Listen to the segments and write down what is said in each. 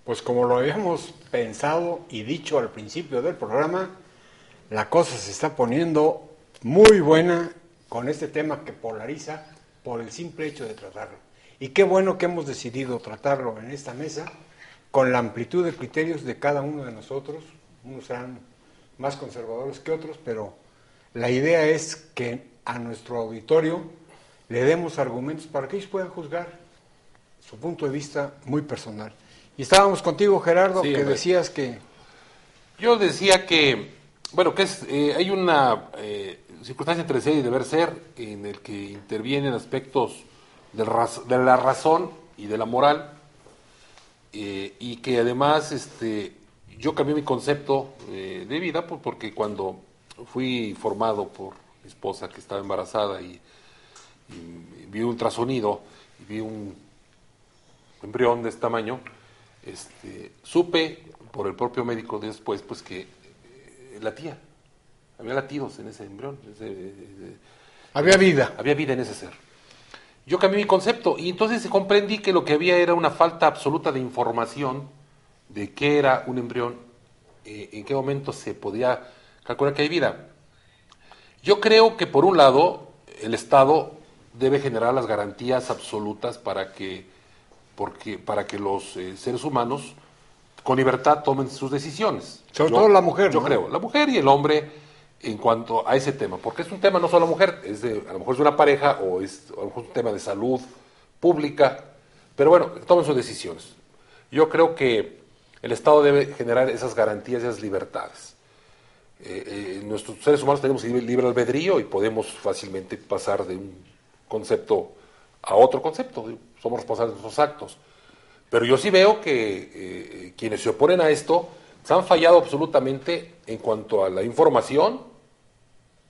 Pues como lo habíamos pensado y dicho al principio del programa, la cosa se está poniendo muy buena con este tema que polariza por el simple hecho de tratarlo. Y qué bueno que hemos decidido tratarlo en esta mesa con la amplitud de criterios de cada uno de nosotros. Unos serán más conservadores que otros, pero la idea es que a nuestro auditorio le demos argumentos para que ellos puedan juzgar su punto de vista muy personal. Y estábamos contigo, Gerardo, Sí, que hombre. decías que... Yo decía que, bueno, que hay una circunstancia entre ser y deber ser en el que intervienen aspectos de la razón y de la moral, y que además yo cambié mi concepto de vida porque cuando fui formado por mi esposa que estaba embarazada y vi un ultrasonido y vi un embrión de este tamaño, supe por el propio médico después pues que latía, había latidos en ese embrión, Había vida. había vida en ese ser. Yo cambié mi concepto y entonces comprendí que lo que había era una falta absoluta de información de qué era un embrión, en qué momento se podía calcular que hay vida. Yo creo que por un lado el Estado debe generar las garantías absolutas para que los seres humanos con libertad tomen sus decisiones. Sobre todo la mujer, Yo ¿no? creo, la mujer y el hombre en cuanto a ese tema, porque es un tema no solo la mujer, a lo mejor es de una pareja o a lo mejor es un tema de salud pública, pero bueno, tomen sus decisiones. Yo creo que el Estado debe generar esas garantías, esas libertades. Nuestros seres humanos tenemos libre albedrío y podemos fácilmente pasar de un concepto a otro concepto, somos responsables de nuestros actos. Pero yo sí veo que quienes se oponen a esto se han fallado absolutamente en cuanto a la información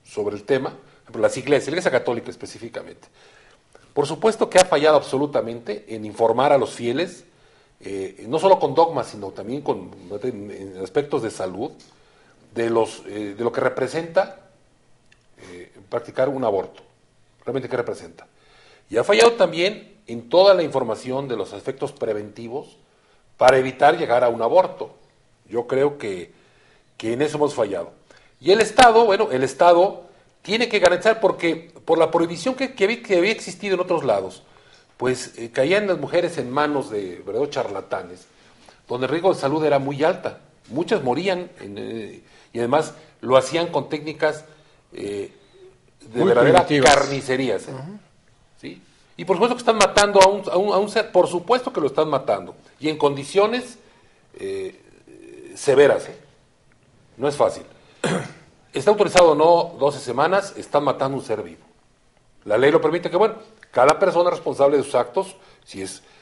sobre el tema, por ejemplo, la Iglesia Católica específicamente. Por supuesto que ha fallado absolutamente en informar a los fieles, no solo con dogmas, sino también en aspectos de salud, de lo que representa practicar un aborto, realmente qué representa. Y ha fallado también en toda la información de los efectos preventivos para evitar llegar a un aborto. Yo creo que en eso hemos fallado. Y el Estado tiene que garantizar, porque por la prohibición que había existido en otros lados, pues caían las mujeres en manos de verdaderos charlatanes, donde el riesgo de salud era muy alta. Muchas morían y además lo hacían con técnicas de Muy verdadera primitivas. carnicerías. ¿Sí? Y por supuesto que están matando a un ser, por supuesto que lo están matando, y en condiciones severas. No es fácil. Está autorizado o no 12 semanas, están matando un ser vivo. La ley lo permite que, bueno, cada persona es responsable de sus actos,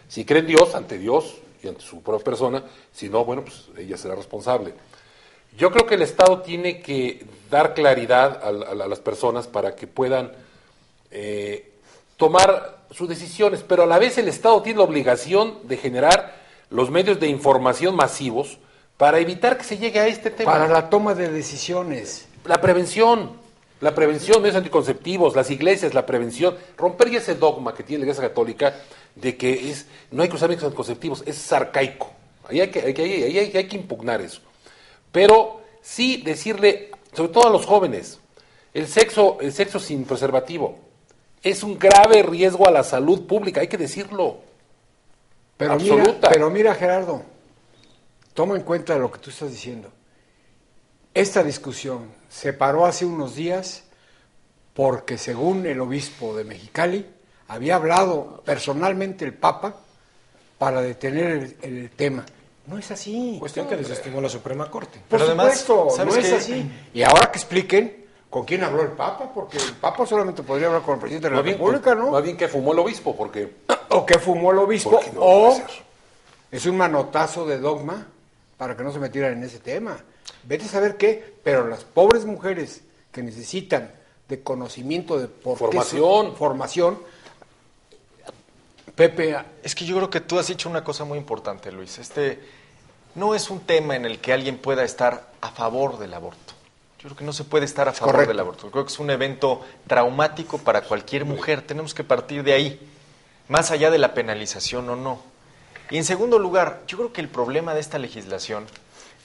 si cree en Dios, ante Dios y ante su propia persona, si no, bueno, pues ella será responsable. Yo creo que el Estado tiene que dar claridad a las personas para que puedan tomar sus decisiones, pero a la vez el Estado tiene la obligación de generar los medios de información masivos para evitar que se llegue a este tema. Para la toma de decisiones. La prevención, medios anticonceptivos, las iglesias, la prevención, romper ya ese dogma que tiene la Iglesia Católica de que no hay que usar métodos anticonceptivos, es arcaico. Ahí hay que impugnar eso. Pero sí decirle, sobre todo a los jóvenes, el sexo sin preservativo es un grave riesgo a la salud pública, hay que decirlo. Absoluta. Pero mira, Gerardo, toma en cuenta lo que tú estás diciendo. Esta discusión se paró hace unos días porque, según el obispo de Mexicali, había hablado personalmente el Papa para detener el tema. No es así. Cuestión que desestimó la Suprema Corte. Por Pero además, supuesto, ¿sabes no es qué? así. Y ahora que expliquen con quién habló el Papa, porque el Papa solamente podría hablar con el presidente de la República, ¿no? Más bien que fumó el obispo, porque... O que fumó el obispo, Porque no o puede ser. es un manotazo de dogma para que no se metieran en ese tema. Vete a saber qué, pero las pobres mujeres que necesitan de conocimiento de por formación, Pepe, Es que yo creo que tú has dicho una cosa muy importante, Luis. No es un tema en el que alguien pueda estar a favor del aborto. Yo creo que no se puede estar a favor correcto. del aborto. Creo que es un evento traumático para cualquier mujer. Tenemos que partir de ahí, más allá de la penalización o no. Y en segundo lugar, yo creo que el problema de esta legislación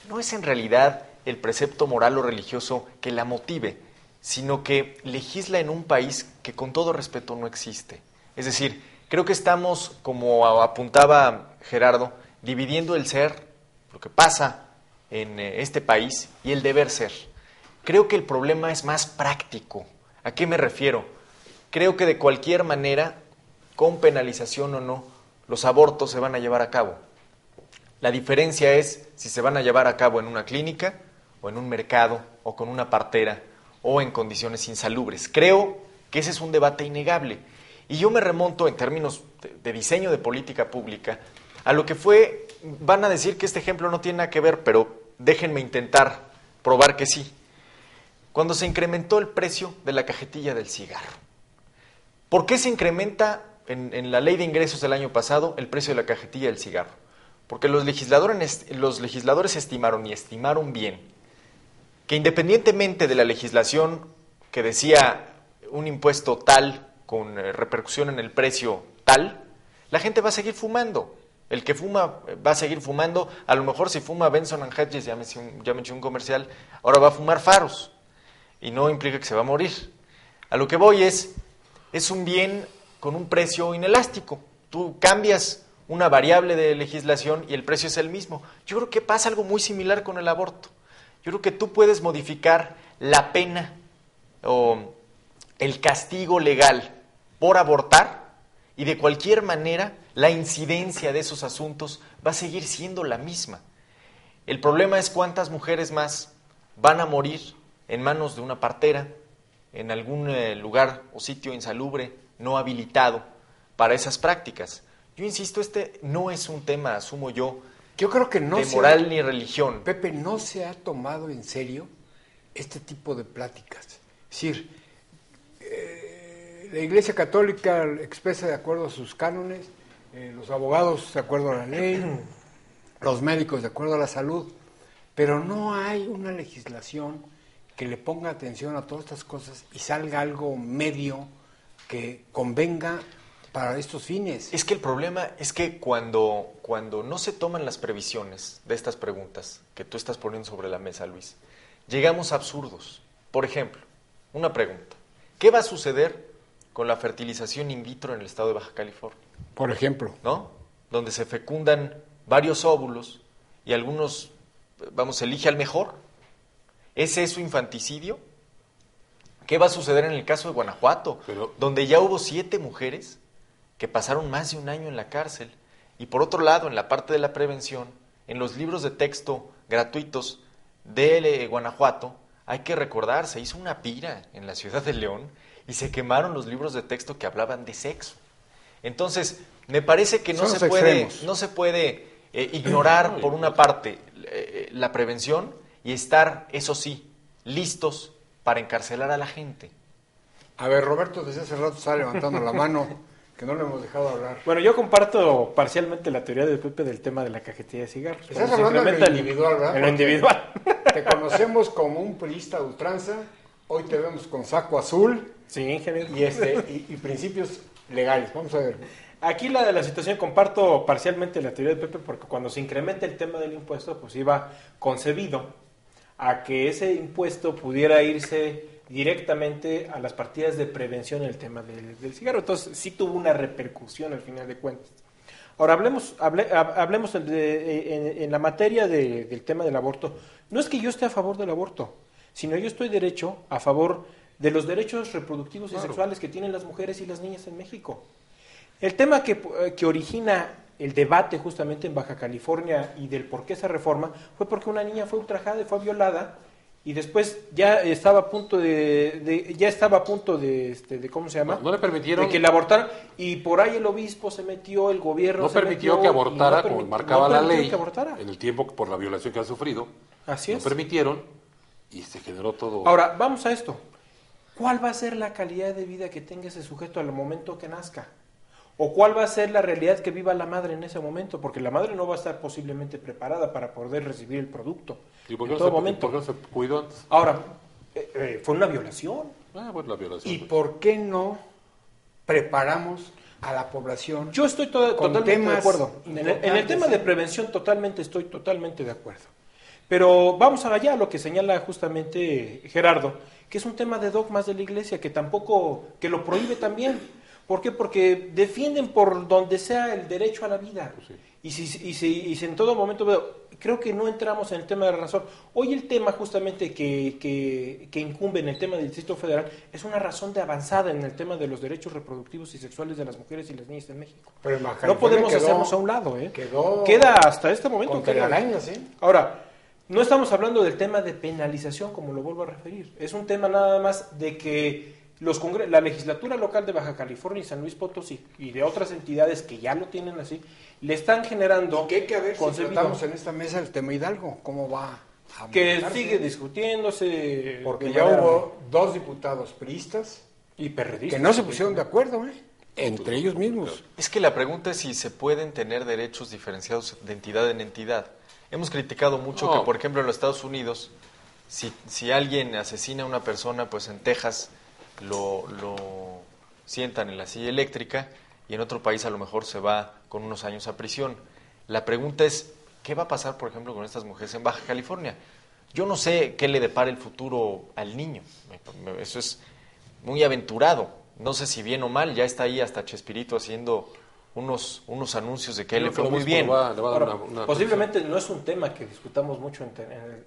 no es en realidad el precepto moral o religioso que la motive, sino que legisla en un país que con todo respeto no existe. Es decir, creo que estamos, como apuntaba Gerardo, dividiendo el ser, lo que pasa en este país, y el deber ser. Creo que el problema es más práctico. ¿A qué me refiero? Creo que de cualquier manera, con penalización o no, los abortos se van a llevar a cabo. La diferencia es si se van a llevar a cabo en una clínica, o en un mercado, o con una partera, o en condiciones insalubres. Creo que ese es un debate innegable. Y yo me remonto, en términos de diseño de política pública, a lo que fue, van a decir que este ejemplo no tiene nada que ver, pero déjenme intentar probar que sí. Cuando se incrementó el precio de la cajetilla del cigarro. ¿Por qué se incrementa en la ley de ingresos del año pasado el precio de la cajetilla del cigarro? Porque los legisladores estimaron, y estimaron bien, que independientemente de la legislación que decía un impuesto tal, con repercusión en el precio tal, la gente va a seguir fumando. El que fuma va a seguir fumando. A lo mejor si fuma Benson & Hedges, ya me eché un comercial, ahora va a fumar faros. Y no implica que se va a morir. A lo que voy es un bien con un precio inelástico. Tú cambias una variable de legislación y el precio es el mismo. Yo creo que pasa algo muy similar con el aborto. Yo creo que tú puedes modificar la pena o el castigo legal por abortar, y de cualquier manera la incidencia de esos asuntos va a seguir siendo la misma. El problema es cuántas mujeres más van a morir en manos de una partera, en algún lugar o sitio insalubre, no habilitado para esas prácticas. Yo insisto, este no es un tema, asumo yo creo que no de moral ni religión. Pepe, no se ha tomado en serio este tipo de pláticas. Es decir, la Iglesia Católica expresa de acuerdo a sus cánones, los abogados de acuerdo a la ley, los médicos de acuerdo a la salud, pero no hay una legislación que le ponga atención a todas estas cosas y salga algo medio que convenga para estos fines. Es que el problema es que cuando no se toman las previsiones de estas preguntas que tú estás poniendo sobre la mesa, Luis, llegamos a absurdos. Por ejemplo, una pregunta: ¿qué va a suceder con la fertilización in vitro en el estado de Baja California? Por ejemplo, ¿No? Donde se fecundan varios óvulos y algunos, se elige al mejor. ¿Es eso infanticidio? ¿Qué va a suceder en el caso de Guanajuato, donde ya hubo 7 mujeres que pasaron más de un año en la cárcel? Y por otro lado, en la parte de la prevención, en los libros de texto gratuitos de Guanajuato, hay que recordar, se hizo una pira en la ciudad de León y se quemaron los libros de texto que hablaban de sexo. Entonces, me parece que no se puede ignorar, por una parte, la prevención y estar, eso sí, listos para encarcelar a la gente. A ver, Roberto desde hace rato está levantando la mano, que no le hemos dejado hablar. Bueno, yo comparto parcialmente la teoría de Pepe del tema de la cajetilla de cigarros. Estás hablando en lo individual, ¿verdad? En lo individual. Te conocemos como un priista a ultranza, hoy te vemos con saco azul. Sí, ingeniero. Y principios legales. Vamos a ver. Aquí la situación, comparto parcialmente la teoría de Pepe, porque cuando se incrementa el tema del impuesto, pues iba concebido a que ese impuesto pudiera irse directamente a las partidas de prevención en el tema del cigarro. Entonces sí tuvo una repercusión al final de cuentas. Ahora hablemos en la materia del tema del aborto. No es que yo esté a favor del aborto, sino yo estoy a favor de los derechos reproductivos y sexuales que tienen las mujeres y las niñas en México. El tema que origina el debate justamente en Baja California y del por qué esa reforma fue porque una niña fue ultrajada y fue violada, y después ya estaba a punto de ¿cómo se llama? No le permitieron, de que la abortaran, y por ahí el obispo se metió, el gobierno no se permitió metió, que abortara como marcaba la ley que abortara. en el tiempo por la violación que ha sufrido. Así no es. permitieron y se generó todo. Ahora, vamos a esto. ¿Cuál va a ser la calidad de vida que tenga ese sujeto al momento que nazca? ¿O cuál va a ser la realidad que viva la madre en ese momento? Porque la madre no va a estar posiblemente preparada para poder recibir el producto ¿Y por en qué todo no momento. ¿por qué no se cuidó antes? Ahora, fue una violación. Bueno, la violación. ¿Y por qué no preparamos a la población. Yo estoy con totalmente de temas acuerdo. En el tema importantes, de prevención estoy totalmente de acuerdo. Pero vamos allá a lo que señala justamente Gerardo, que es un tema de dogmas de la Iglesia, que lo prohíbe también. ¿Por qué? Porque defienden por donde sea el derecho a la vida. Pues sí. Y si en todo momento creo que no entramos en el tema de la razón. Hoy el tema justamente que incumbe en el tema del Distrito Federal es una razón de avanzada en el tema de los derechos reproductivos y sexuales de las mujeres y las niñas en México. Pero en Baja No podemos California hacernos a un lado. quedó Queda hasta este momento. con queda. telarañas, ¿eh? Ahora, no estamos hablando del tema de penalización, como lo vuelvo a referir. Es un tema nada más de que la legislatura local de Baja California y San Luis Potosí y de otras entidades que ya lo tienen así, le están generando... Y que hay que ver si concebido tratamos en esta mesa el tema Hidalgo, cómo va a que montarse. sigue discutiéndose... Porque de ya manera- hubo 2 diputados priistas Y perredistas. que no se pusieron de acuerdo, entre ellos mismos. Es que la pregunta es si se pueden tener derechos diferenciados de entidad en entidad. Hemos criticado mucho No. que, por ejemplo, en los Estados Unidos, si alguien asesina a una persona, pues en Texas lo sientan en la silla eléctrica y en otro país a lo mejor se va con unos años a prisión. La pregunta es, ¿qué va a pasar, por ejemplo, con estas mujeres en Baja California? Yo no sé qué le depara el futuro al niño. Eso es muy aventurado. No sé si bien o mal, ya está ahí hasta Chespirito haciendo unos anuncios de que él le fue muy bien. Le va a dar Ahora, una posiblemente no es un tema que discutamos mucho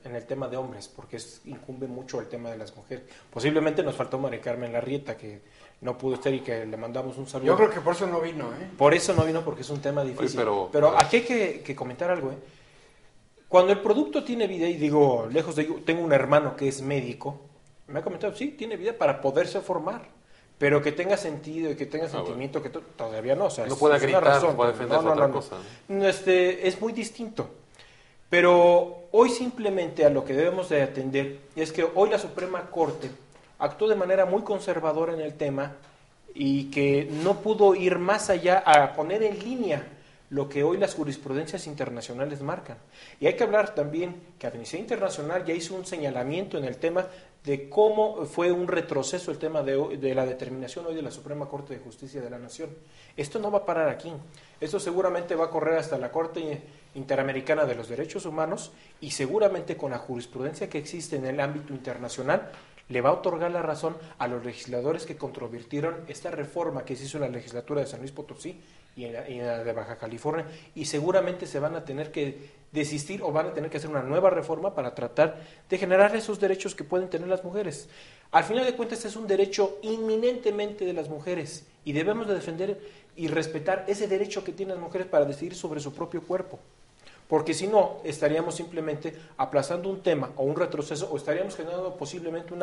en el tema de hombres, porque incumbe mucho el tema de las mujeres. Posiblemente nos faltó María Carmen Larrieta, que no pudo estar y que le mandamos un saludo. Yo creo que por eso no vino, Por eso no vino, porque es un tema difícil. Oye, pero aquí hay que comentar algo. Cuando el producto tiene vida, y digo, lejos de ello, tengo un hermano que es médico, me ha comentado, sí, tiene vida para poderse formar. Pero que tenga sentido y que tenga sentimiento, que todavía no. O sea, No pueda es una gritar, razón. no pueda defenderse otra cosa. Es muy distinto. Pero hoy simplemente a lo que debemos de atender es que hoy la Suprema Corte actuó de manera muy conservadora en el tema y que no pudo ir más allá a poner en línea lo que hoy las jurisprudencias internacionales marcan. Y hay que hablar también que Amnistía Internacional ya hizo un señalamiento en el tema de cómo fue un retroceso el tema de la determinación hoy de la Suprema Corte de Justicia de la Nación. Esto no va a parar aquí. Esto seguramente va a correr hasta la Corte Interamericana de los Derechos Humanos y seguramente con la jurisprudencia que existe en el ámbito internacional le va a otorgar la razón a los legisladores que controvirtieron esta reforma que se hizo en la legislatura de San Luis Potosí y en la de Baja California, y seguramente se van a tener que desistir o van a tener que hacer una nueva reforma para tratar de generar esos derechos que pueden tener las mujeres. Al final de cuentas es un derecho inminentemente de las mujeres y debemos de defender y respetar ese derecho que tienen las mujeres para decidir sobre su propio cuerpo. Porque si no, estaríamos simplemente aplazando un tema o un retroceso, o estaríamos generando posiblemente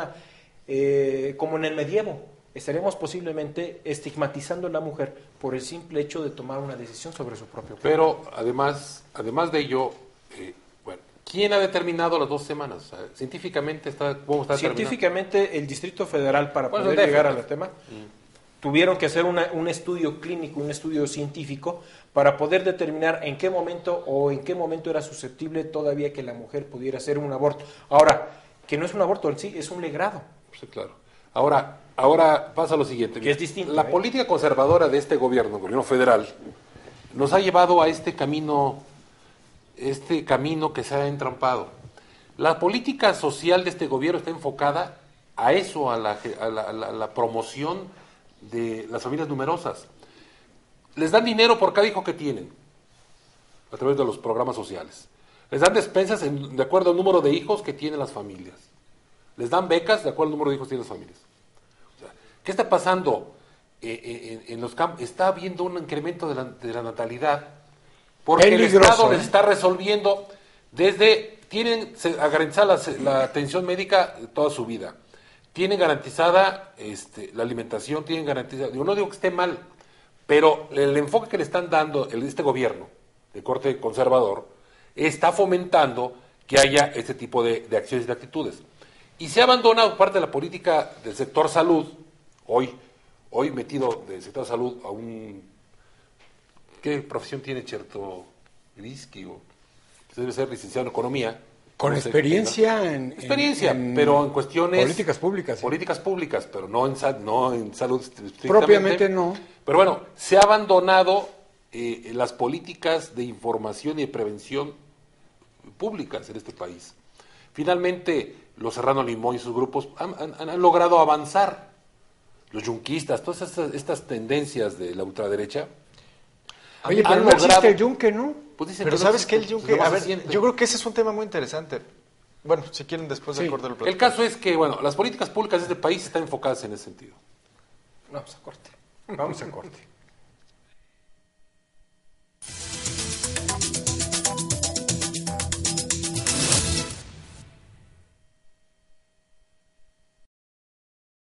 como en el medievo, estaríamos posiblemente estigmatizando a la mujer por el simple hecho de tomar una decisión sobre su propio cuerpo. Pero además de ello, bueno, ¿quién ha determinado las 2 semanas? O sea, científicamente ¿cómo está determinado? Científicamente, el Distrito Federal, para Bueno, poder el DF, llegar al tema, tuvieron que hacer un estudio clínico, un estudio científico, para poder determinar en qué momento era susceptible todavía que la mujer pudiera hacer un aborto. Ahora, que no es un aborto en sí, es un legrado. Sí, claro. Ahora pasa lo siguiente. Que es distinto, La política conservadora de este gobierno federal, nos ha llevado a este camino que se ha entrampado. La política social de este gobierno está enfocada a eso, a la promoción de las familias numerosas. Les dan dinero por cada hijo que tienen, a través de los programas sociales. Les dan despensas de acuerdo al número de hijos que tienen las familias. Les dan becas de acuerdo al número de hijos que tienen las familias. O sea, ¿qué está pasando en los campos? Está habiendo un incremento de la natalidad porque el Estado les está resolviendo tienen garantizada la atención médica toda su vida. Tienen garantizada la alimentación, tienen garantizada... Yo no digo que esté mal, pero el enfoque que le están dando este gobierno de corte conservador está fomentando que haya este tipo de acciones y de actitudes. Y se ha abandonado parte de la política del sector salud, hoy metido del sector salud a ¿qué profesión tiene Cherto Grisky? Debe ser licenciado en economía, Con no sé, experiencia experiencia, pero en cuestiones... políticas públicas. ¿sí? Políticas públicas, pero no en salud estrictamente. Propiamente no. Pero bueno, se ha abandonado las políticas de información y de prevención públicas en este país. Finalmente, los Serrano Limón y sus grupos han logrado avanzar. Los yunquistas, todas estas tendencias de la ultraderecha. Oye, han pero no existe logrado- el yunque, ¿no? Pues dicen Pero no ¿sabes existe, qué? El pues, yunque, nomás a ver, se siente. yo creo que ese es un tema muy interesante. Bueno, si quieren después del Sí. corte lo El platicamos. caso es que, bueno, las políticas públicas de este país están enfocadas en ese sentido. Vamos a corte. Vamos a corte.